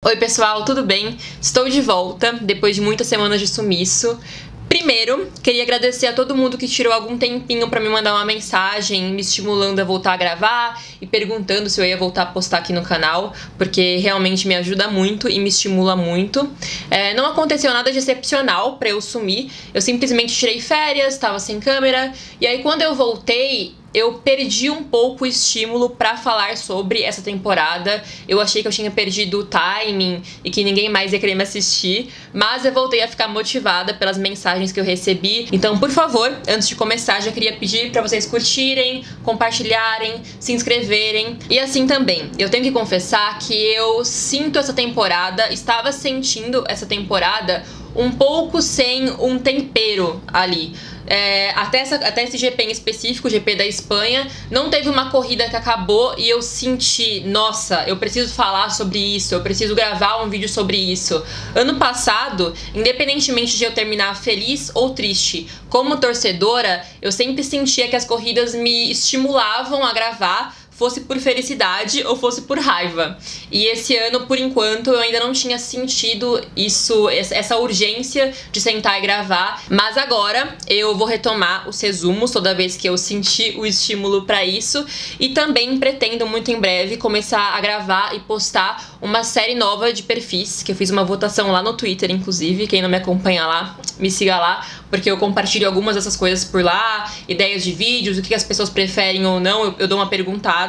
Oi pessoal, tudo bem? Estou de volta depois de muitas semanas de sumiço. Primeiro, queria agradecer a todo mundo que tirou algum tempinho pra me mandar uma mensagem me estimulando a voltar a gravar e perguntando se eu ia voltar a postar aqui no canal, porque realmente me ajuda muito e me estimula muito. Não aconteceu nada de excepcional pra eu sumir, eu simplesmente tirei férias, tava sem câmera, e aí quando eu voltei, eu perdi um pouco o estímulo pra falar sobre essa temporada. Eu achei que eu tinha perdido o timing e que ninguém mais ia querer me assistir, mas eu voltei a ficar motivada pelas mensagens que eu recebi. Então, por favor, antes de começar, já queria pedir pra vocês curtirem, compartilharem, se inscreverem. E assim também, eu tenho que confessar que eu sinto essa temporada, estava sentindo essa temporada um pouco sem um tempero ali. Até esse GP em específico, o GP da Espanha, não teve uma corrida que acabou e eu senti, nossa, eu preciso falar sobre isso, eu preciso gravar um vídeo sobre isso. Ano passado, independentemente de eu terminar feliz ou triste, como torcedora, eu sempre sentia que as corridas me estimulavam a gravar, fosse por felicidade ou fosse por raiva. E esse ano, por enquanto, eu ainda não tinha sentido isso, essa urgência de sentar e gravar, mas agora eu vou retomar os resumos toda vez que eu sentir o estímulo pra isso, e também pretendo muito em breve começar a gravar e postar uma série nova de perfis, que eu fiz uma votação lá no Twitter, inclusive, quem não me acompanha lá, me siga lá, porque eu compartilho algumas dessas coisas por lá, ideias de vídeos, o que as pessoas preferem ou não, eu dou uma perguntada.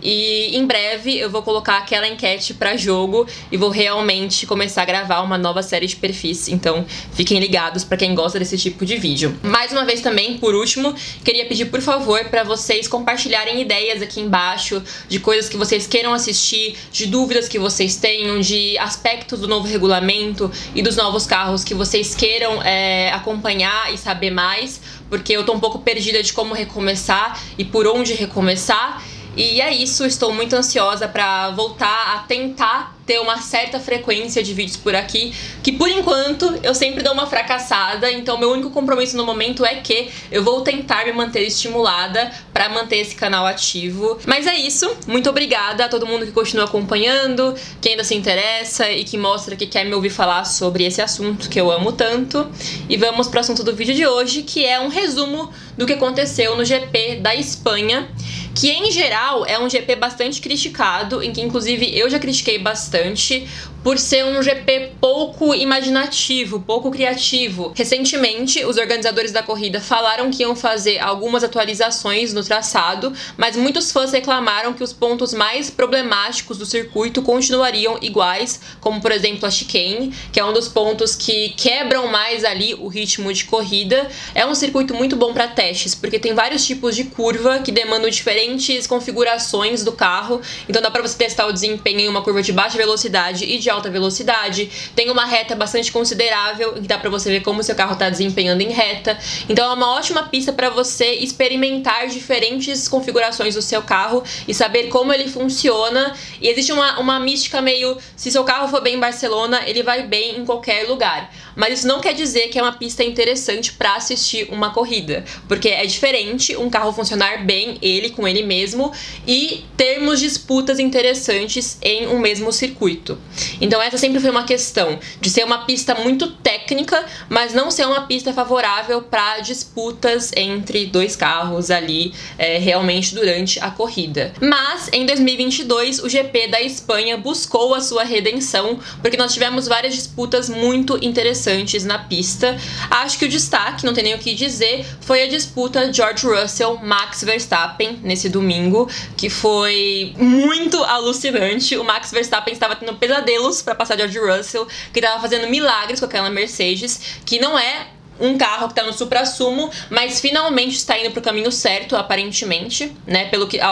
E em breve eu vou colocar aquela enquete pra jogo e vou realmente começar a gravar uma nova série de perfis, então fiquem ligados pra quem gosta desse tipo de vídeo. Mais uma vez também, por último, queria pedir por favor pra vocês compartilharem ideias aqui embaixo de coisas que vocês queiram assistir, de dúvidas que vocês tenham, de aspectos do novo regulamento e dos novos carros que vocês queiram acompanhar e saber mais, porque eu tô um pouco perdida de como recomeçar e por onde recomeçar. E é isso, estou muito ansiosa pra voltar a tentar ter uma certa frequência de vídeos por aqui, que por enquanto eu sempre dou uma fracassada, então meu único compromisso no momento é que eu vou tentar me manter estimulada pra manter esse canal ativo. Mas é isso, muito obrigada a todo mundo que continua acompanhando, que ainda se interessa e que mostra que quer me ouvir falar sobre esse assunto que eu amo tanto. E vamos pro assunto do vídeo de hoje, que é um resumo do que aconteceu no GP da Espanha, que em geral é um GP bastante criticado, em que inclusive eu já critiquei bastante, por ser um GP pouco imaginativo, pouco criativo. Recentemente, os organizadores da corrida falaram que iam fazer algumas atualizações no traçado, mas muitos fãs reclamaram que os pontos mais problemáticos do circuito continuariam iguais, como por exemplo a chicane, que é um dos pontos que quebram mais ali o ritmo de corrida. É um circuito muito bom para testes, porque tem vários tipos de curva que demandam diferentes configurações do carro, então dá para você testar o desempenho em uma curva de baixa velocidade e de alta velocidade. Tem uma reta bastante considerável, que dá pra você ver como seu carro tá desempenhando em reta. Então é uma ótima pista para você experimentar diferentes configurações do seu carro e saber como ele funciona. E existe uma mística meio, se seu carro for bem em Barcelona, ele vai bem em qualquer lugar. Mas isso não quer dizer que é uma pista interessante para assistir uma corrida, porque é diferente um carro funcionar bem, ele com ele mesmo, e termos disputas interessantes em um mesmo circuito. Então essa sempre foi uma questão de ser uma pista muito técnica, mas não ser uma pista favorável para disputas entre dois carros ali realmente durante a corrida. Mas em 2022 o GP da Espanha buscou a sua redenção, porque nós tivemos várias disputas muito interessantes na pista. Acho que o destaque, não tem nem o que dizer, foi a disputa George Russell-Max Verstappen nesse domingo, que foi muito alucinante. O Max Verstappen estava tendo pesadelos para passar George Russell, que estava fazendo milagres com aquela Mercedes, que não é um carro que tá no suprassumo, mas finalmente está indo pro caminho certo, aparentemente, né?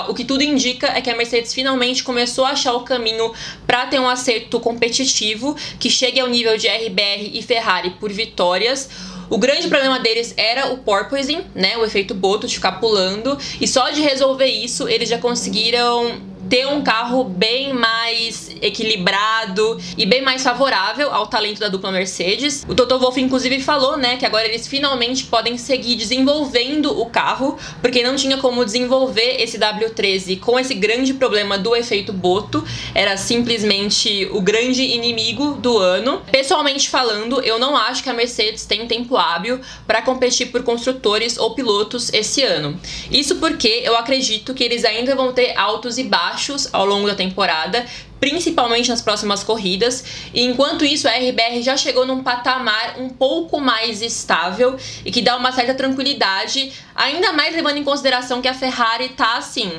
O que tudo indica é que a Mercedes finalmente começou a achar o caminho para ter um acerto competitivo que chegue ao nível de RBR e Ferrari por vitórias. O grande problema deles era o porpoising, né, o efeito Boto, de ficar pulando, e só de resolver isso eles já conseguiram ter um carro bem mais equilibrado e bem mais favorável ao talento da dupla Mercedes. O Toto Wolff inclusive falou, né, que agora eles finalmente podem seguir desenvolvendo o carro, porque não tinha como desenvolver esse W13 com esse grande problema do efeito Boto, era simplesmente o grande inimigo do ano. Pessoalmente falando, eu não acho que a Mercedes tem tempo hábil para competir por construtores ou pilotos esse ano. Isso porque eu acredito que eles ainda vão ter altos e baixos ao longo da temporada, principalmente nas próximas corridas, e enquanto isso a RBR já chegou num patamar um pouco mais estável e que dá uma certa tranquilidade, ainda mais levando em consideração que a Ferrari tá assim,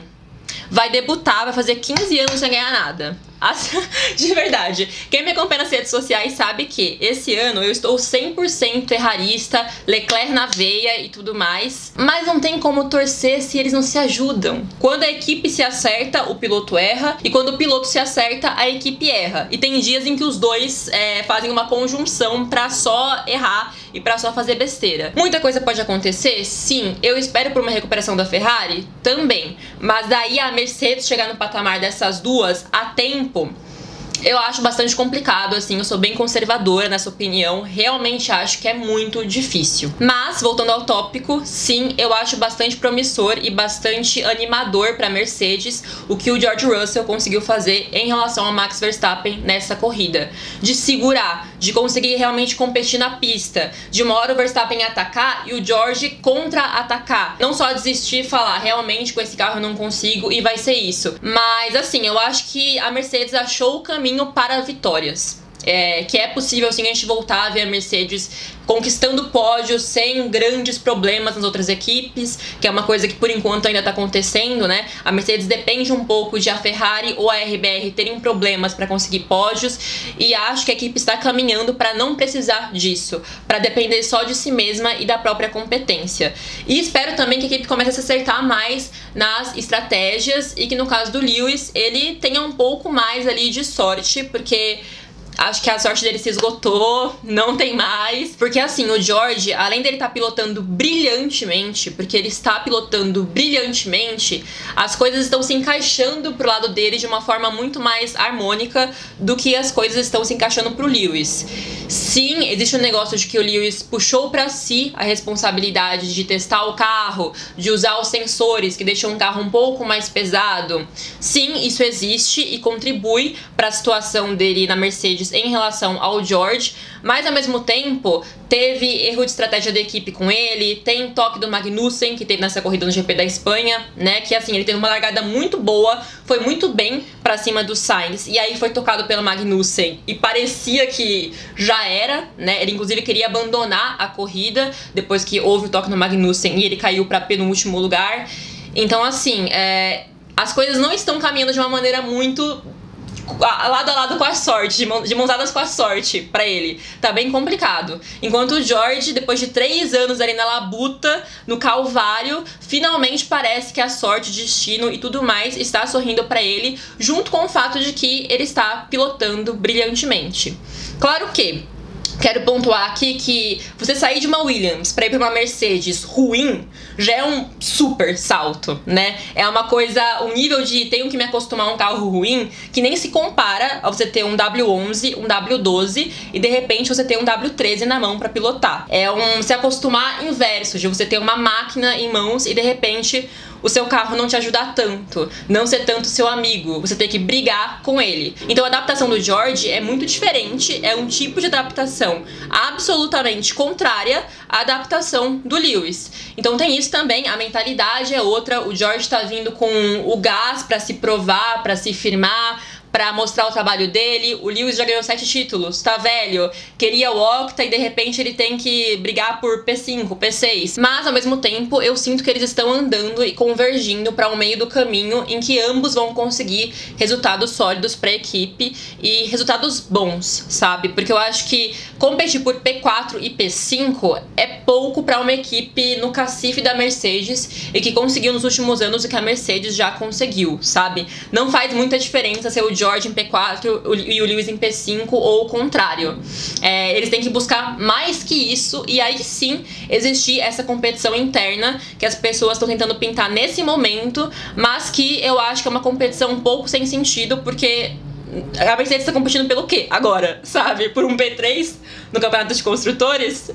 vai debutar, vai fazer 15 anos sem ganhar nada. De verdade, quem me acompanha nas redes sociais sabe que esse ano eu estou 100% ferrarista, Leclerc na veia e tudo mais, mas não tem como torcer se eles não se ajudam. Quando a equipe se acerta, o piloto erra, e quando o piloto se acerta, a equipe erra. E tem dias em que os dois fazem uma conjunção pra só errar e pra só fazer besteira. Muita coisa pode acontecer? Sim. Eu espero por uma recuperação da Ferrari? Também. Mas daí a Mercedes chegar no patamar dessas duas a tempo, eu acho bastante complicado, assim, eu sou bem conservadora nessa opinião, realmente acho que é muito difícil. Mas, voltando ao tópico, sim, eu acho bastante promissor e bastante animador pra Mercedes o que o George Russell conseguiu fazer em relação ao Max Verstappen nessa corrida. De segurar, de conseguir realmente competir na pista, de uma hora o Verstappen atacar e o George contra-atacar. Não só desistir e falar, realmente com esse carro eu não consigo e vai ser isso. Mas, assim, eu acho que a Mercedes achou o caminho para vitórias. Que é possível sim a gente voltar a ver a Mercedes conquistando pódios sem grandes problemas nas outras equipes, que é uma coisa que por enquanto ainda tá acontecendo, né? A Mercedes depende um pouco de a Ferrari ou a RBR terem problemas para conseguir pódios, e acho que a equipe está caminhando para não precisar disso, para depender só de si mesma e da própria competência. E espero também que a equipe comece a se acertar mais nas estratégias e que no caso do Lewis ele tenha um pouco mais ali de sorte, porque acho que a sorte dele se esgotou, não tem mais. Porque assim, o George, além dele estar pilotando brilhantemente, porque ele está pilotando brilhantemente, as coisas estão se encaixando pro lado dele de uma forma muito mais harmônica do que as coisas estão se encaixando pro Lewis. Sim, existe um negócio de que o Lewis puxou pra si a responsabilidade de testar o carro, de usar os sensores que deixam um carro um pouco mais pesado. Sim, isso existe e contribui para a situação dele na Mercedes em relação ao George, mas ao mesmo tempo teve erro de estratégia da equipe com ele, tem toque do Magnussen que teve nessa corrida no GP da Espanha, né, que assim, ele teve uma largada muito boa, foi muito bem pra cima do Sainz, e aí foi tocado pelo Magnussen e parecia que já era, né, ele inclusive queria abandonar a corrida depois que houve o toque no Magnussen e ele caiu pra penúltimo lugar. Então assim, as coisas não estão caminhando de uma maneira muito lado a lado com a sorte, de mãos dadas com a sorte pra ele. Tá bem complicado. Enquanto o George, depois de 3 anos ali na labuta, no calvário, finalmente parece que a sorte, o destino e tudo mais está sorrindo pra ele, junto com o fato de que ele está pilotando brilhantemente. Claro que quero pontuar aqui que você sair de uma Williams pra ir pra uma Mercedes ruim já é um super salto, né? É uma coisa, um nível de tenho que me acostumar a um carro ruim que nem se compara a você ter um W11, um W12 e de repente você ter um W13 na mão pra pilotar. É um se acostumar inverso, de você ter uma máquina em mãos e de repente o seu carro não te ajudar tanto, não ser tanto seu amigo, você ter que brigar com ele. Então a adaptação do George é muito diferente, é um tipo de adaptação absolutamente contrária à adaptação do Lewis. Então tem isso também, a mentalidade é outra, o George tá vindo com o gás pra se provar, pra se firmar, pra mostrar o trabalho dele. O Lewis já ganhou 7 títulos, tá velho, queria o Octa e de repente ele tem que brigar por P5, P6. Mas ao mesmo tempo eu sinto que eles estão andando e convergindo pra um meio do caminho em que ambos vão conseguir resultados sólidos pra equipe e resultados bons, sabe? Porque eu acho que competir por P4 e P5 é pouco pra uma equipe no cacife da Mercedes e que conseguiu nos últimos anos o que a Mercedes já conseguiu, sabe? Não faz muita diferença ser o George em P4 e o Lewis em P5 ou o contrário. Eles têm que buscar mais que isso e aí sim existir essa competição interna que as pessoas estão tentando pintar nesse momento, mas que eu acho que é uma competição um pouco sem sentido, porque a Mercedes tá competindo pelo quê agora, sabe? Por um P3 no campeonato de construtores?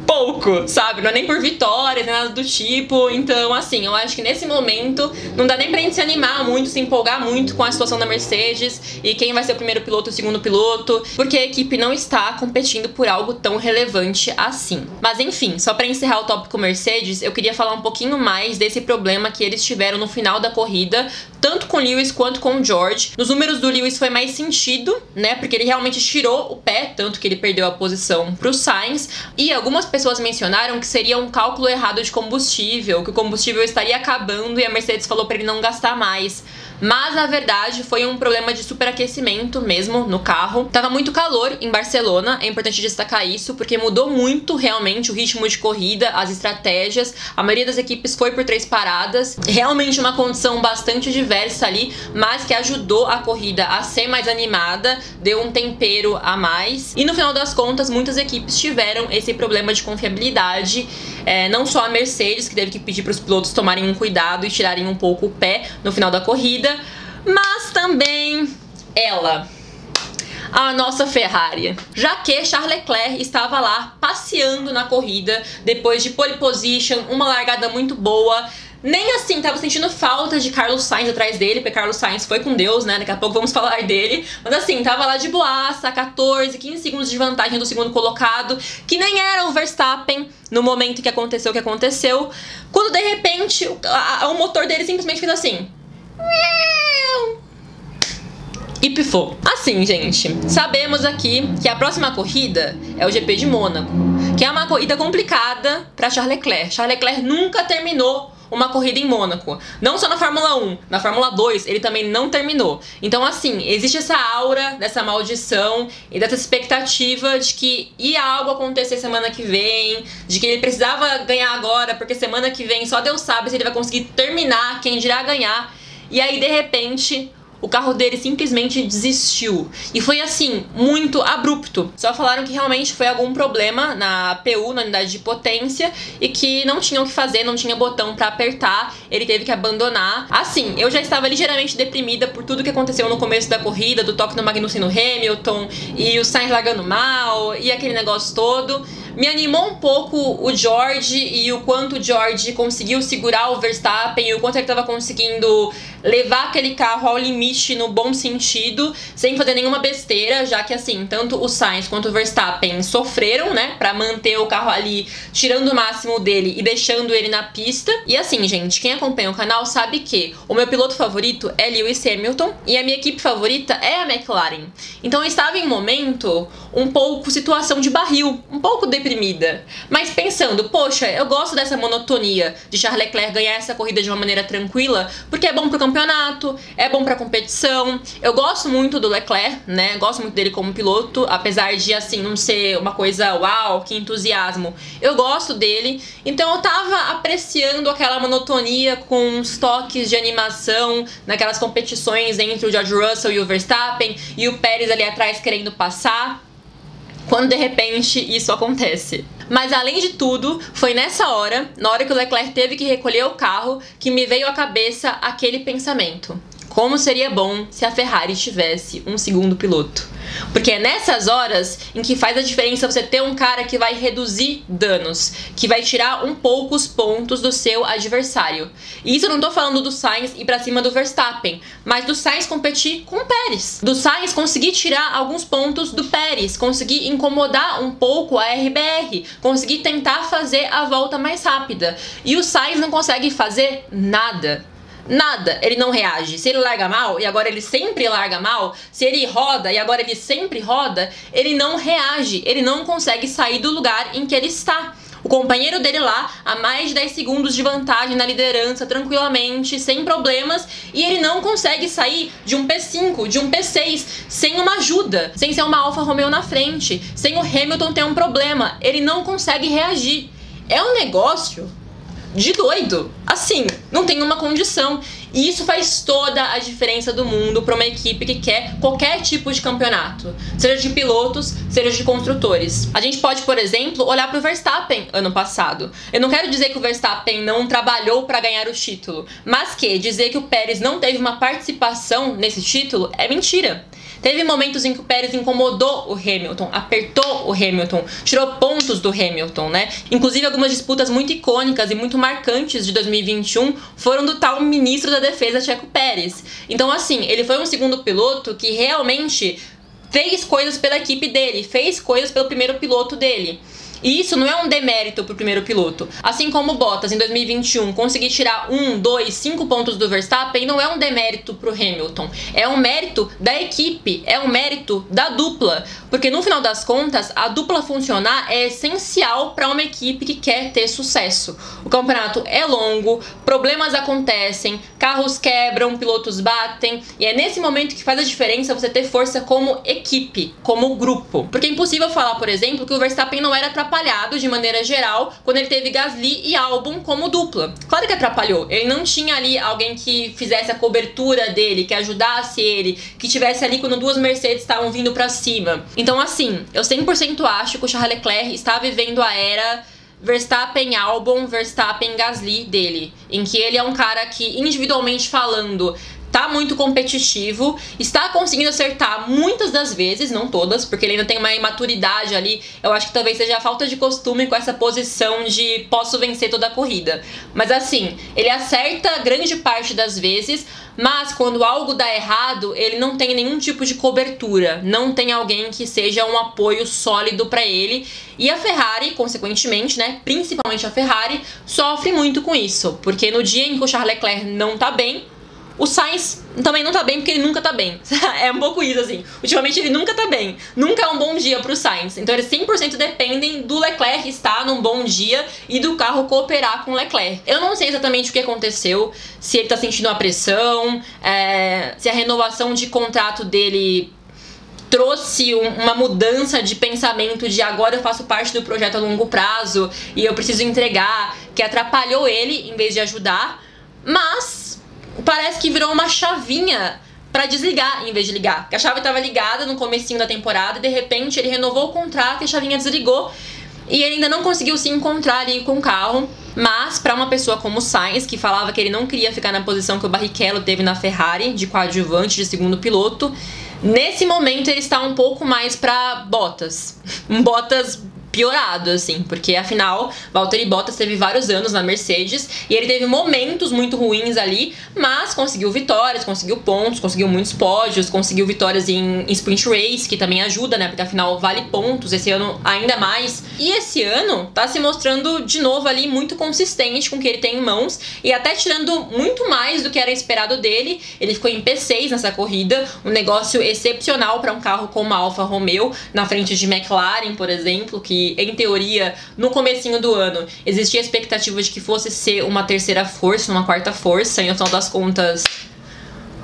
Pouco, sabe? Não é nem por vitórias, nem nada do tipo. Então, assim, eu acho que nesse momento não dá nem pra gente se animar muito, se empolgar muito com a situação da Mercedes e quem vai ser o primeiro piloto e o segundo piloto, porque a equipe não está competindo por algo tão relevante assim. Mas enfim, só pra encerrar o tópico Mercedes, eu queria falar um pouquinho mais desse problema que eles tiveram no final da corrida, tanto com o Lewis quanto com o George. Nos números do Lewis foi mais sentido, né? Porque ele realmente tirou o pé, tanto que ele perdeu a posição pro Sainz. E algumas pessoas mencionaram que seria um cálculo errado de combustível, que o combustível estaria acabando e a Mercedes falou para ele não gastar mais. Mas, na verdade, foi um problema de superaquecimento mesmo no carro. Tava muito calor em Barcelona, é importante destacar isso, porque mudou muito realmente o ritmo de corrida, as estratégias. A maioria das equipes foi por 3 paradas. Realmente uma condição bastante diversa ali, mas que ajudou a corrida a ser mais animada, deu um tempero a mais. E no final das contas, muitas equipes tiveram esse problema de confiabilidade. Não só a Mercedes, que teve que pedir para os pilotos tomarem um cuidado e tirarem um pouco o pé no final da corrida, mas também ela, a nossa Ferrari, já que Charles Leclerc estava lá passeando na corrida depois de pole position, uma largada muito boa. Nem assim, tava sentindo falta de Carlos Sainz atrás dele, porque Carlos Sainz foi com Deus, né? Daqui a pouco vamos falar dele. Mas assim, tava lá de boaça, 14, 15 segundos de vantagem do segundo colocado, que nem era o Verstappen no momento que aconteceu o que aconteceu. Quando de repente o motor dele simplesmente fez assim. E pifou. Assim, gente, sabemos aqui que a próxima corrida é o GP de Mônaco, que é uma corrida complicada para Charles Leclerc. Charles Leclerc nunca terminou uma corrida em Mônaco. Não só na Fórmula 1, na Fórmula 2 ele também não terminou. Então assim, existe essa aura dessa maldição e dessa expectativa de que ia algo acontecer semana que vem, de que ele precisava ganhar agora, porque semana que vem só Deus sabe se ele vai conseguir terminar, quem dirá ganhar. E aí de repente o carro dele simplesmente desistiu. E foi assim, muito abrupto. Só falaram que realmente foi algum problema na PU, na unidade de potência, e que não tinha o que fazer, não tinha botão pra apertar, ele teve que abandonar. Assim, eu já estava ligeiramente deprimida por tudo que aconteceu no começo da corrida, do toque no Magnussen no Hamilton, e o Sainz largando mal, e aquele negócio todo. Me animou um pouco o George e o quanto o George conseguiu segurar o Verstappen e o quanto ele estava conseguindo levar aquele carro ao limite no bom sentido, sem fazer nenhuma besteira, já que assim, tanto o Sainz quanto o Verstappen sofreram, né, pra manter o carro ali, tirando o máximo dele e deixando ele na pista. E assim, gente, quem acompanha o canal sabe que o meu piloto favorito é Lewis Hamilton e a minha equipe favorita é a McLaren. Então eu estava em um momento um pouco situação de barril, um pouco deprimida, mas pensando, poxa, eu gosto dessa monotonia de Charles Leclerc ganhar essa corrida de uma maneira tranquila, porque é bom pro campeonato, é bom pra competição. Eu gosto muito do Leclerc, né, gosto muito dele como piloto, apesar de, assim, não ser uma coisa uau, que entusiasmo. Eu gosto dele, então eu tava apreciando aquela monotonia com uns toques de animação naquelas competições entre o George Russell e o Verstappen, e o Pérez ali atrás querendo passar, quando de repente isso acontece. Mas além de tudo, foi nessa hora, na hora que o Leclerc teve que recolher o carro, que me veio à cabeça aquele pensamento: como seria bom se a Ferrari tivesse um segundo piloto. Porque é nessas horas em que faz a diferença você ter um cara que vai reduzir danos, que vai tirar um pouco os pontos do seu adversário. E isso eu não tô falando do Sainz ir pra cima do Verstappen, mas do Sainz competir com o Pérez. Do Sainz conseguir tirar alguns pontos do Pérez, conseguir incomodar um pouco a RBR, conseguir tentar fazer a volta mais rápida. E o Sainz não consegue fazer nada. Nada, ele não reage. Se ele larga mal, e agora ele sempre larga mal, se ele roda, e agora ele sempre roda, ele não reage, ele não consegue sair do lugar em que ele está. O companheiro dele lá, a mais de 10 segundos de vantagem na liderança, tranquilamente, sem problemas, e ele não consegue sair de um P5, de um P6, sem uma ajuda, sem ser uma Alfa Romeo na frente, sem o Hamilton ter um problema, ele não consegue reagir. É um negócio de doido, assim, não tem uma condição. E isso faz toda a diferença do mundo para uma equipe que quer qualquer tipo de campeonato, seja de pilotos, seja de construtores. A gente pode, por exemplo, olhar para o Verstappen ano passado. Eu não quero dizer que o Verstappen não trabalhou para ganhar o título, mas que dizer que o Pérez não teve uma participação nesse título é mentira. Teve momentos em que o Pérez incomodou o Hamilton, apertou o Hamilton, tirou pontos do Hamilton, né? Inclusive, algumas disputas muito icônicas e muito marcantes de 2021 foram do tal ministro da Defesa, Checo Pérez. Então, assim, ele foi um segundo piloto que realmente fez coisas pela equipe dele, fez coisas pelo primeiro piloto dele. E isso não é um demérito pro primeiro piloto. Assim como o Bottas, em 2021, conseguir tirar 1, 2, 5 pontos do Verstappen, não é um demérito pro Hamilton. É um mérito da equipe, é um mérito da dupla. Porque no final das contas, a dupla funcionar é essencial para uma equipe que quer ter sucesso. O campeonato é longo, problemas acontecem, carros quebram, pilotos batem. E é nesse momento que faz a diferença você ter força como equipe, como grupo. Porque é impossível falar, por exemplo, que o Verstappen não era atrapalhado de maneira geral quando ele teve Gasly e Albon como dupla. Claro que atrapalhou. Ele não tinha ali alguém que fizesse a cobertura dele, que ajudasse ele, que tivesse ali quando duas Mercedes estavam vindo pra cima. Então, assim, eu 100% acho que o Charles Leclerc está vivendo a era Verstappen, Albon, Verstappen, Gasly dele, em que ele é um cara que, individualmente falando, tá muito competitivo, está conseguindo acertar muitas das vezes, não todas, porque ele ainda tem uma imaturidade ali. Eu acho que talvez seja a falta de costume com essa posição de posso vencer toda a corrida. Mas assim, ele acerta grande parte das vezes, mas quando algo dá errado, ele não tem nenhum tipo de cobertura, não tem alguém que seja um apoio sólido para ele. E a Ferrari, consequentemente, né, principalmente a Ferrari, sofre muito com isso, porque no dia em que o Charles Leclerc não tá bem, o Sainz também não tá bem, porque ele nunca tá bem. É um pouco isso, assim. Ultimamente ele nunca tá bem. Nunca é um bom dia pro Sainz. Então eles 100% dependem do Leclerc estar num bom dia e do carro cooperar com o Leclerc. Eu não sei exatamente o que aconteceu, se ele tá sentindo uma pressão, se a renovação de contrato dele trouxe uma mudança de pensamento de agora eu faço parte do projeto a longo prazo e eu preciso entregar, que atrapalhou ele em vez de ajudar. Mas parece que virou uma chavinha pra desligar em vez de ligar. Porque a chave tava ligada no comecinho da temporada e de repente ele renovou o contrato e a chavinha desligou. E ele ainda não conseguiu se encontrar ali com o carro. Mas pra uma pessoa como o Sainz, que falava que ele não queria ficar na posição que o Barrichello teve na Ferrari, de coadjuvante, de segundo piloto, nesse momento ele está um pouco mais pra Bottas. Um Bottas piorado, assim, porque afinal Valtteri Bottas teve vários anos na Mercedes e ele teve momentos muito ruins ali, mas conseguiu vitórias, conseguiu pontos, conseguiu muitos pódios, conseguiu vitórias em sprint race, que também ajuda, né, porque afinal vale pontos, esse ano ainda mais. E esse ano tá se mostrando de novo ali muito consistente com o que ele tem em mãos e até tirando muito mais do que era esperado dele. Ele ficou em P6 nessa corrida, um negócio excepcional para um carro como a Alfa Romeo, na frente de McLaren, por exemplo, que em teoria, no comecinho do ano, existia a expectativa de que fosse ser uma terceira força, uma quarta força, e no final das contas,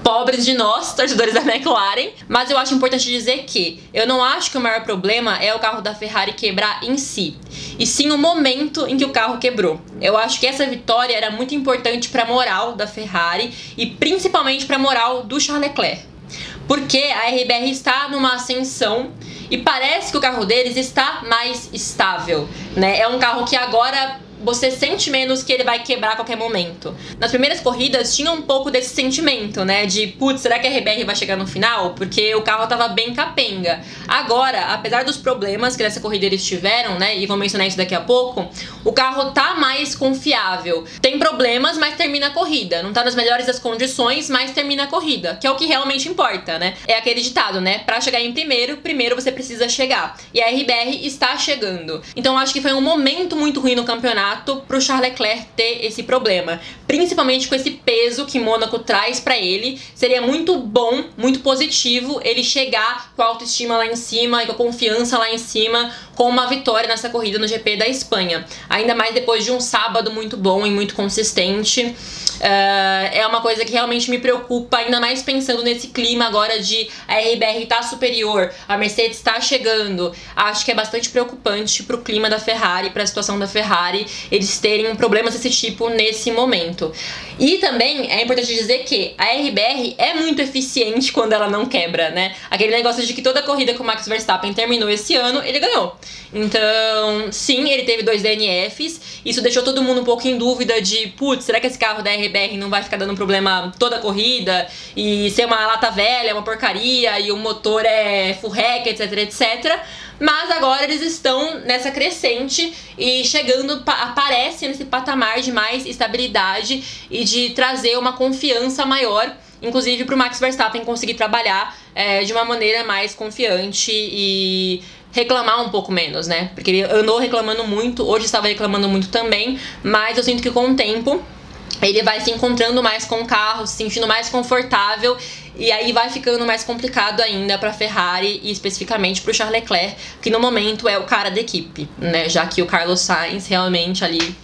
pobres de nós, torcedores da McLaren. Mas eu acho importante dizer que eu não acho que o maior problema é o carro da Ferrari quebrar em si, e sim o momento em que o carro quebrou. Eu acho que essa vitória era muito importante para a moral da Ferrari e principalmente para a moral do Charles Leclerc, porque a RBR está numa ascensão e parece que o carro deles está mais estável, né? É um carro que agora você sente menos que ele vai quebrar a qualquer momento. Nas primeiras corridas tinha um pouco desse sentimento, né? De, putz, será que a RBR vai chegar no final? Porque o carro tava bem capenga. Agora, apesar dos problemas que nessa corrida eles tiveram, né? E vou mencionar isso daqui a pouco, o carro tá mais confiável. Tem problemas, mas termina a corrida. Não tá nas melhores das condições, mas termina a corrida, que é o que realmente importa, né? É aquele ditado, né? Pra chegar em primeiro você precisa chegar. E a RBR está chegando. Então acho que foi um momento muito ruim no campeonato pro Charles Leclerc ter esse problema, principalmente com esse peso que Mônaco traz pra ele. Seria muito bom, muito positivo ele chegar com a autoestima lá em cima e com a confiança lá em cima, com uma vitória nessa corrida no GP da Espanha, ainda mais depois de um sábado muito bom e muito consistente. É uma coisa que realmente me preocupa, ainda mais pensando nesse clima agora de a RBR tá superior, a Mercedes tá chegando. Acho que é bastante preocupante pro clima da Ferrari, pra situação da Ferrari. eles terem problemas desse tipo nesse momento. E também é importante dizer que a RBR é muito eficiente quando ela não quebra, né? Aquele negócio de que toda corrida que o Max Verstappen terminou esse ano, ele ganhou. Então, sim, ele teve 2 DNFs. Isso deixou todo mundo um pouco em dúvida de, putz, será que esse carro da RBR não vai ficar dando problema toda a corrida? E ser uma lata velha, uma porcaria, e o motor é furreca, etc, etc. Mas agora eles estão nessa crescente e chegando, aparece nesse patamar de mais estabilidade e de trazer uma confiança maior, inclusive para o Max Verstappen conseguir trabalhar de uma maneira mais confiante e reclamar um pouco menos, né? Porque ele andou reclamando muito, hoje estava reclamando muito também, mas eu sinto que com o tempo ele vai se encontrando mais com o carro, se sentindo mais confortável, e aí vai ficando mais complicado ainda para a Ferrari e especificamente para o Charles Leclerc, que no momento é o cara da equipe, né? Já que o Carlos Sainz realmente ali...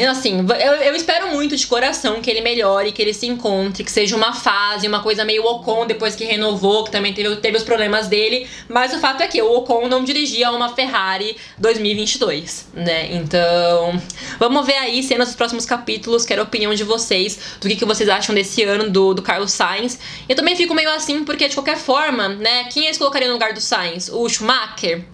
Assim, eu espero muito de coração que ele melhore, que ele se encontre, que seja uma fase, uma coisa meio Ocon depois que renovou, que também teve os problemas dele, mas o fato é que o Ocon não dirigia uma Ferrari 2022, né? Então, vamos ver aí cenas dos próximos capítulos, quero a opinião de vocês, do que vocês acham desse ano do Carlos Sainz. Eu também fico meio assim, porque de qualquer forma, né, quem eles colocariam no lugar do Sainz? O Schumacher?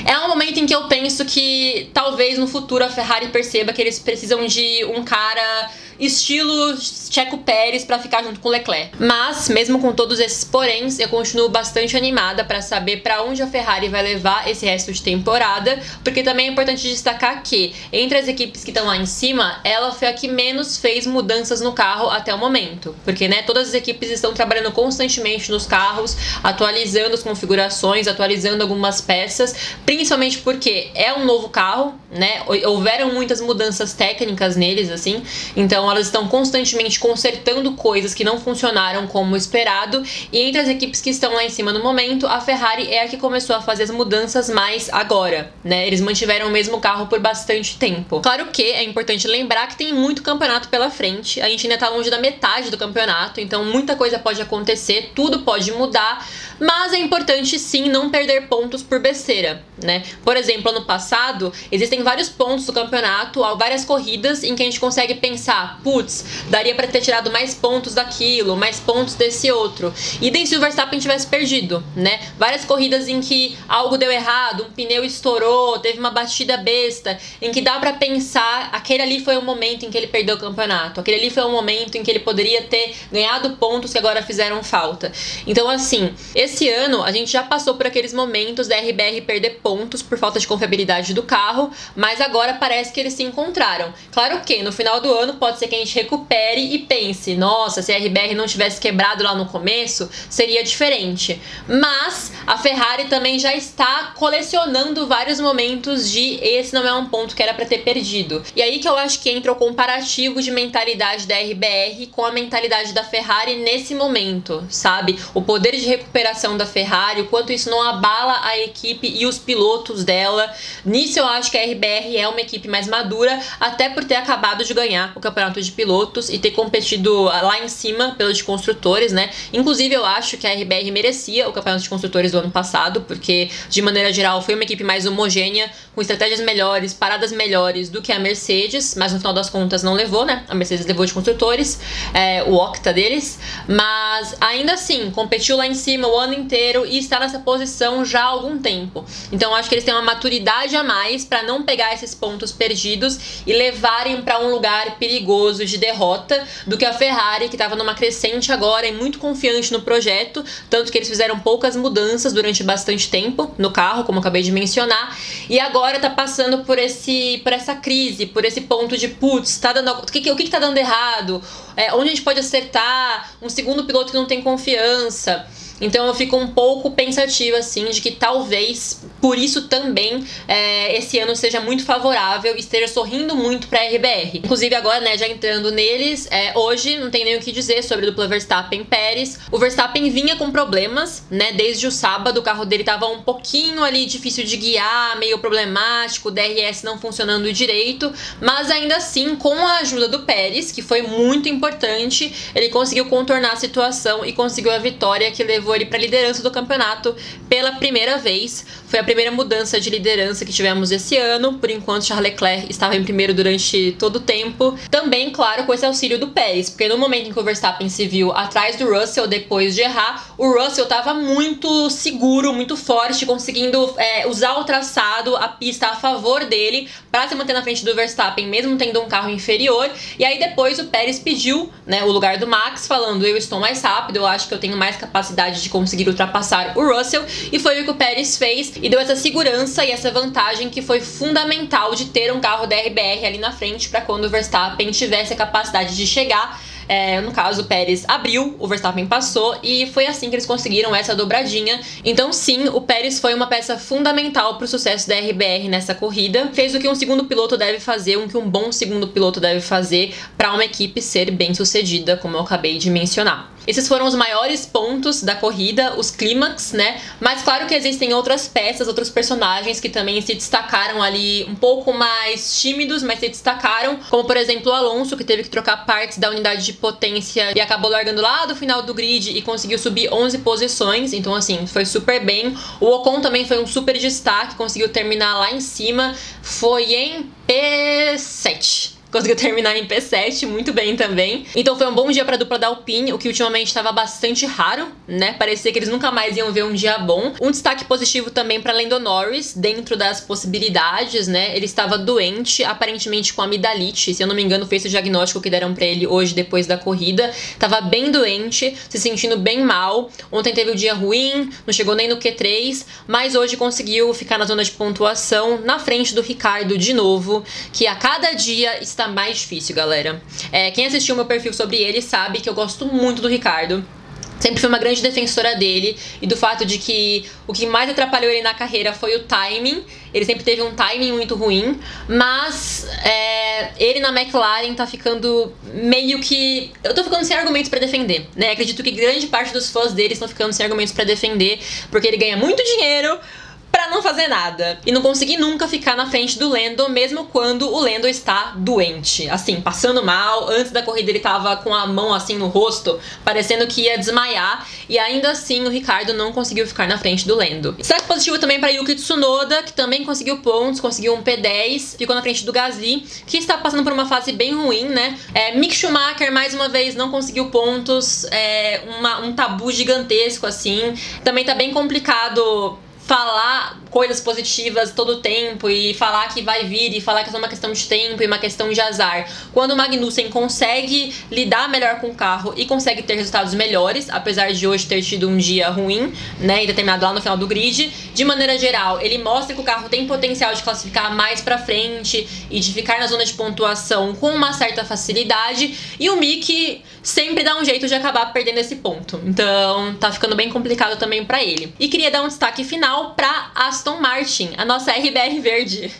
É um momento em que eu penso que talvez no futuro a Ferrari perceba que eles precisam de um cara estilo Checo Pérez pra ficar junto com o Leclerc. Mas, mesmo com todos esses poréns, eu continuo bastante animada pra saber pra onde a Ferrari vai levar esse resto de temporada, porque também é importante destacar que, entre as equipes que estão lá em cima, ela foi a que menos fez mudanças no carro até o momento. Porque, né, todas as equipes estão trabalhando constantemente nos carros, atualizando as configurações, atualizando algumas peças, principalmente porque é um novo carro, né, houveram muitas mudanças técnicas neles, assim, então elas estão constantemente consertando coisas que não funcionaram como esperado, e entre as equipes que estão lá em cima no momento, a Ferrari é a que começou a fazer as mudanças mais agora, né? Eles mantiveram o mesmo carro por bastante tempo. Claro que é importante lembrar que tem muito campeonato pela frente, a gente ainda tá longe da metade do campeonato, então muita coisa pode acontecer, tudo pode mudar, mas é importante sim não perder pontos por besteira, né? Por exemplo, ano passado, existem vários pontos do campeonato, várias corridas em que a gente consegue pensar, putz, daria pra ter tirado mais pontos daquilo, mais pontos desse outro. E daí se o Verstappen tivesse perdido, né? Várias corridas em que algo deu errado, um pneu estourou, teve uma batida besta, em que dá pra pensar, aquele ali foi o momento em que ele perdeu o campeonato, aquele ali foi o momento em que ele poderia ter ganhado pontos que agora fizeram falta. Então, assim, esse ano a gente já passou por aqueles momentos da RBR perder pontos por falta de confiabilidade do carro, mas agora parece que eles se encontraram. Claro que no final do ano pode ser que a gente recupere e pense, nossa, se a RBR não tivesse quebrado lá no começo, seria diferente. Mas a Ferrari também já está colecionando vários momentos de esse não é um ponto que era pra ter perdido. E aí que eu acho que entra o comparativo de mentalidade da RBR com a mentalidade da Ferrari nesse momento, sabe? O poder de recuperação da Ferrari, o quanto isso não abala a equipe e os pilotos dela. Nisso eu acho que a RBR é uma equipe mais madura, até por ter acabado de ganhar o campeonato de pilotos e ter competido lá em cima pelo de construtores, né? Inclusive eu acho que a RBR merecia o campeonato de construtores do ano passado, porque de maneira geral foi uma equipe mais homogênea, com estratégias melhores, paradas melhores do que a Mercedes, mas no final das contas não levou, né? A Mercedes levou de construtores, o octa deles, mas ainda assim competiu lá em cima o ano inteiro e está nessa posição já há algum tempo. Então eu acho que eles têm uma maturidade a mais para não pegar esses pontos perdidos e levarem para um lugar perigoso de derrota do que a Ferrari, que estava numa crescente agora e muito confiante no projeto, tanto que eles fizeram poucas mudanças durante bastante tempo no carro, como eu acabei de mencionar, e agora tá passando por essa crise, por esse ponto de putz, tá dando, o que tá dando errado? Onde a gente pode acertar? Um segundo piloto que não tem confiança. Então eu fico um pouco pensativa, assim, de que talvez, por isso também, esse ano seja muito favorável e esteja sorrindo muito pra RBR. Inclusive agora, né, já entrando neles, hoje não tem nem o que dizer sobre a dupla Verstappen-Pérez. O Verstappen vinha com problemas, né, desde o sábado, o carro dele tava um pouquinho ali difícil de guiar, meio problemático, o DRS não funcionando direito, mas ainda assim, com a ajuda do Pérez, que foi muito importante, ele conseguiu contornar a situação e conseguiu a vitória que levou levou ele para a liderança do campeonato pela primeira vez. Foi a primeira mudança de liderança que tivemos esse ano. Por enquanto, Charles Leclerc estava em primeiro durante todo o tempo. Também, claro, com esse auxílio do Pérez, porque no momento em que o Verstappen se viu atrás do Russell, depois de errar, o Russell estava muito seguro, muito forte, conseguindo usar o traçado, a pista a favor dele, para se manter na frente do Verstappen, mesmo tendo um carro inferior. E aí depois o Pérez pediu, né, o lugar do Max, falando: eu estou mais rápido, eu acho que eu tenho mais capacidade de conseguir ultrapassar o Russell. E foi o que o Pérez fez e deu essa segurança e essa vantagem que foi fundamental de ter um carro da RBR ali na frente para quando o Verstappen tivesse a capacidade de chegar. No caso, o Pérez abriu, o Verstappen passou, e foi assim que eles conseguiram essa dobradinha. Então sim, o Pérez foi uma peça fundamental para o sucesso da RBR nessa corrida. Fez o que um segundo piloto deve fazer, o que um bom segundo piloto deve fazer para uma equipe ser bem sucedida, como eu acabei de mencionar. Esses foram os maiores pontos da corrida, os clímax, né? Mas claro que existem outras peças, outros personagens que também se destacaram ali um pouco mais tímidos, mas se destacaram, como por exemplo o Alonso, que teve que trocar partes da unidade de potência e acabou largando lá do final do grid e conseguiu subir 11 posições, então assim, foi super bem. O Ocon também foi um super destaque, conseguiu terminar lá em cima, foi em P7. Conseguiu terminar em P7, muito bem também. Então foi um bom dia para a dupla da Alpine, o que ultimamente estava bastante raro, né? Parecia que eles nunca mais iam ver um dia bom. Um destaque positivo também para Lando Norris, dentro das possibilidades, né? Ele estava doente, aparentemente com amidalite, se eu não me engano foi esse o diagnóstico que deram para ele hoje depois da corrida. Tava bem doente, se sentindo bem mal. Ontem teve um dia ruim, não chegou nem no Q3, mas hoje conseguiu ficar na zona de pontuação, na frente do Ricardo de novo, que a cada dia está mais difícil, galera. Quem assistiu meu perfil sobre ele sabe que eu gosto muito do Ricardo. Sempre fui uma grande defensora dele e do fato de que o que mais atrapalhou ele na carreira foi o timing. Ele sempre teve um timing muito ruim, mas ele na McLaren tá ficando meio que... Eu tô ficando sem argumentos pra defender, né? Acredito que grande parte dos fãs dele estão ficando sem argumentos pra defender, porque ele ganha muito dinheiro pra não fazer nada. E não consegui nunca ficar na frente do Lando, mesmo quando o Lando está doente. Assim, passando mal. Antes da corrida ele tava com a mão assim no rosto, parecendo que ia desmaiar. E ainda assim o Ricardo não conseguiu ficar na frente do Lando. Destaque positivo também para Yuki Tsunoda, que também conseguiu pontos, conseguiu um P10. Ficou na frente do Gasly, que está passando por uma fase bem ruim, né? Mick Schumacher, mais uma vez, não conseguiu pontos. Um tabu gigantesco, assim. Também tá bem complicado falar coisas positivas todo o tempo e falar que vai vir e falar que é só uma questão de tempo e uma questão de azar. Quando o Magnussen consegue lidar melhor com o carro e consegue ter resultados melhores, apesar de hoje ter tido um dia ruim, né, e ter terminado lá no final do grid, de maneira geral, ele mostra que o carro tem potencial de classificar mais pra frente e de ficar na zona de pontuação com uma certa facilidade, e o Mick sempre dá um jeito de acabar perdendo esse ponto. Então tá ficando bem complicado também pra ele. E queria dar um destaque final pra Aston Martin, a nossa RBR verde.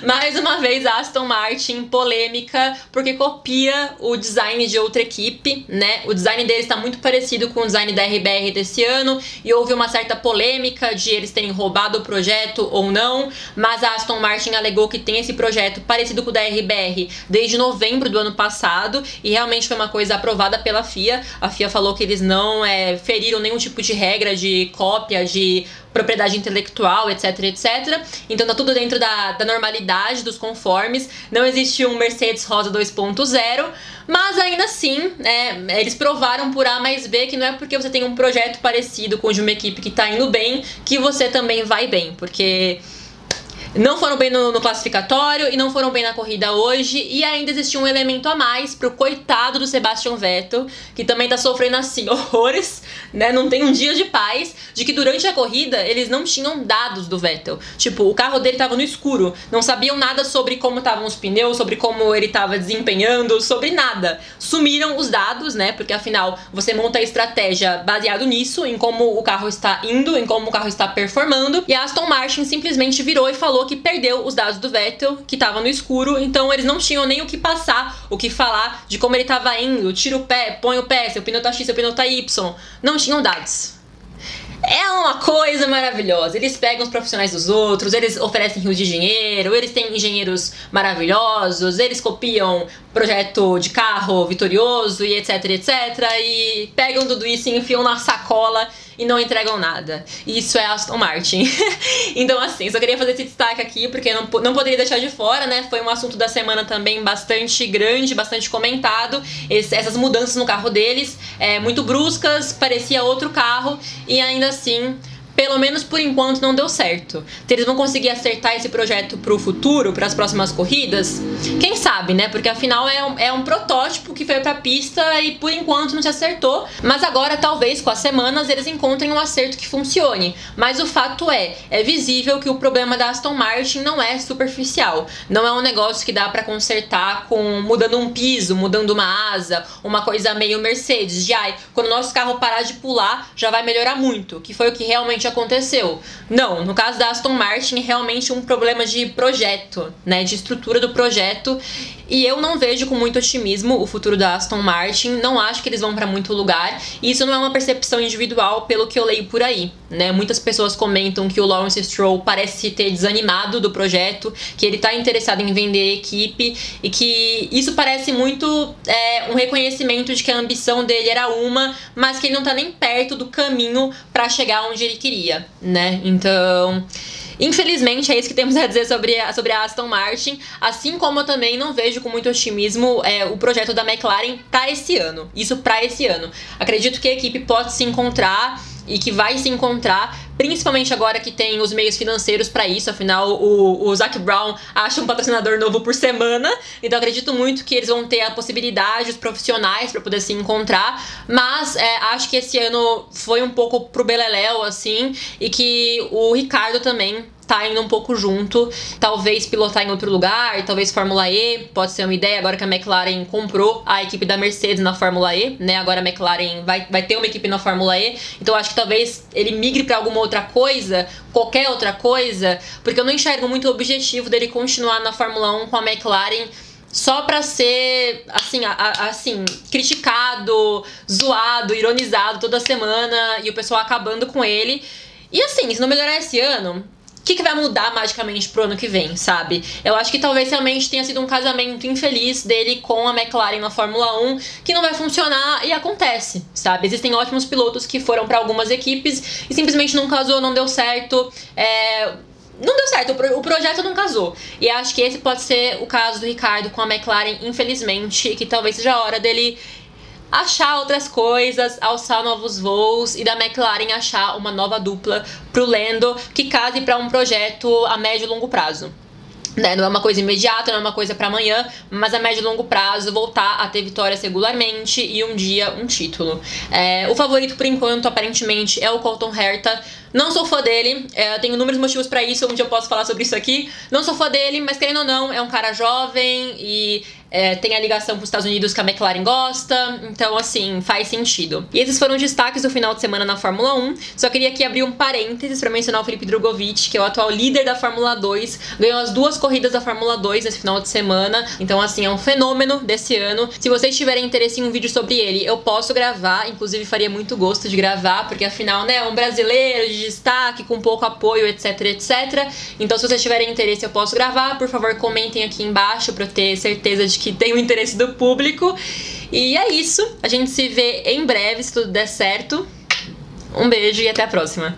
Mais uma vez a Aston Martin polêmica porque copia o design de outra equipe, né? O design deles está muito parecido com o design da RBR desse ano e houve uma certa polêmica de eles terem roubado o projeto ou não, mas a Aston Martin alegou que tem esse projeto parecido com o da RBR desde novembro do ano passado e realmente foi uma coisa aprovada pela FIA. A FIA falou que eles não feriram nenhum tipo de regra de cópia, de propriedade intelectual, etc, etc. Então tá tudo dentro da normalidade, dos conformes. Não existe um Mercedes Rosa 2.0, mas ainda assim, eles provaram por A mais B que não é porque você tem um projeto parecido com o de uma equipe que tá indo bem, que você também vai bem, porque não foram bem no classificatório e não foram bem na corrida hoje, e ainda existia um elemento a mais pro coitado do Sebastian Vettel, que também tá sofrendo assim horrores, né? Não tem um dia de paz, de que durante a corrida eles não tinham dados do Vettel. Tipo, o carro dele tava no escuro, não sabiam nada sobre como estavam os pneus, sobre como ele tava desempenhando, sobre nada. Sumiram os dados, né? Porque afinal você monta a estratégia baseado nisso, em como o carro está indo, em como o carro está performando, e a Aston Martin simplesmente virou e falou que perdeu os dados do Vettel, que tava no escuro, então eles não tinham nem o que passar, o que falar de como ele tava indo, tira o pé, põe o pé, seu pneu tá X, seu pneu tá Y, não tinham dados. É uma coisa maravilhosa, eles pegam os profissionais dos outros, eles oferecem rios de dinheiro, eles têm engenheiros maravilhosos, eles copiam projeto de carro vitorioso e etc, etc, e pegam tudo isso e enfiam na sacola e não entregam nada. Isso é Aston Martin. Então, assim, só queria fazer esse destaque aqui, porque não poderia deixar de fora, né? Foi um assunto da semana também bastante grande, bastante comentado. Essas mudanças no carro deles, muito bruscas, parecia outro carro, e ainda assim, pelo menos por enquanto, não deu certo. Se eles vão conseguir acertar esse projeto pro futuro, para as próximas corridas, quem sabe, né? Porque afinal é um protótipo que foi pra pista e por enquanto não se acertou. Mas agora, talvez, com as semanas, eles encontrem um acerto que funcione. Mas o fato é visível que o problema da Aston Martin não é superficial. Não é um negócio que dá pra consertar mudando um piso, mudando uma asa, uma coisa meio Mercedes, de quando o nosso carro parar de pular, já vai melhorar muito, que foi o que realmente aconteceu. Não, no caso da Aston Martin é realmente um problema de projeto, né, de estrutura do projeto, e eu não vejo com muito otimismo o futuro da Aston Martin, não acho que eles vão pra muito lugar, e isso não é uma percepção individual pelo que eu leio por aí, né, muitas pessoas comentam que o Lawrence Stroll parece ter desanimado do projeto, que ele tá interessado em vender a equipe, e que isso parece muito um reconhecimento de que a ambição dele era mas que ele não tá nem perto do caminho pra chegar onde ele queria, né? Então, infelizmente, é isso que temos a dizer sobre a Aston Martin, assim como eu também não vejo com muito otimismo o projeto da McLaren pra esse ano. Isso pra esse ano. Acredito que a equipe pode se encontrar e que vai se encontrar, principalmente agora que tem os meios financeiros pra isso. Afinal, o Zac Brown acha um patrocinador novo por semana, então acredito muito que eles vão ter a possibilidade, os profissionais, pra poder se encontrar, mas acho que esse ano foi um pouco pro beleléu, assim, e que o Ricardo também tá indo um pouco junto, talvez pilotar em outro lugar, talvez Fórmula E, pode ser uma ideia, agora que a McLaren comprou a equipe da Mercedes na Fórmula E, né, agora a McLaren vai ter uma equipe na Fórmula E, então acho que talvez ele migre pra alguma outra coisa, qualquer outra coisa, porque eu não enxergo muito o objetivo dele continuar na Fórmula 1 com a McLaren só pra ser, assim, criticado, zoado, ironizado toda semana, e o pessoal acabando com ele. E assim, se não melhorar esse ano, o que vai mudar magicamente pro ano que vem, sabe? Eu acho que talvez realmente tenha sido um casamento infeliz dele com a McLaren na Fórmula 1, que não vai funcionar, e acontece, sabe? Existem ótimos pilotos que foram pra algumas equipes e simplesmente não casou, não deu certo, não deu certo, o projeto não casou. E acho que esse pode ser o caso do Ricardo com a McLaren, infelizmente, e que talvez seja a hora dele achar outras coisas, alçar novos voos, e da McLaren achar uma nova dupla pro Lando que case pra um projeto a médio e longo prazo. Né? Não é uma coisa imediata, não é uma coisa pra amanhã, mas a médio e longo prazo voltar a ter vitórias regularmente e um dia um título. O favorito por enquanto, aparentemente, é o Colton Herta. Não sou fã dele, tenho inúmeros motivos pra isso, um dia eu posso falar sobre isso aqui. Não sou fã dele, mas querendo ou não, é um cara jovem e tem a ligação com os Estados Unidos que a McLaren gosta, então assim, faz sentido. E esses foram os destaques do final de semana na Fórmula 1. Só queria aqui abrir um parênteses pra mencionar o Felipe Drugovich, que é o atual líder da Fórmula 2, ganhou as 2 corridas da Fórmula 2 nesse final de semana, então assim, é um fenômeno desse ano. Se vocês tiverem interesse em um vídeo sobre ele, eu posso gravar, inclusive faria muito gosto de gravar, porque afinal, né, é um brasileiro de destaque, com pouco apoio, etc, etc. Então se vocês tiverem interesse, eu posso gravar. Por favor, comentem aqui embaixo pra eu ter certeza de que tem o interesse do público. E é isso, a gente se vê em breve, se tudo der certo. Um beijo e até a próxima.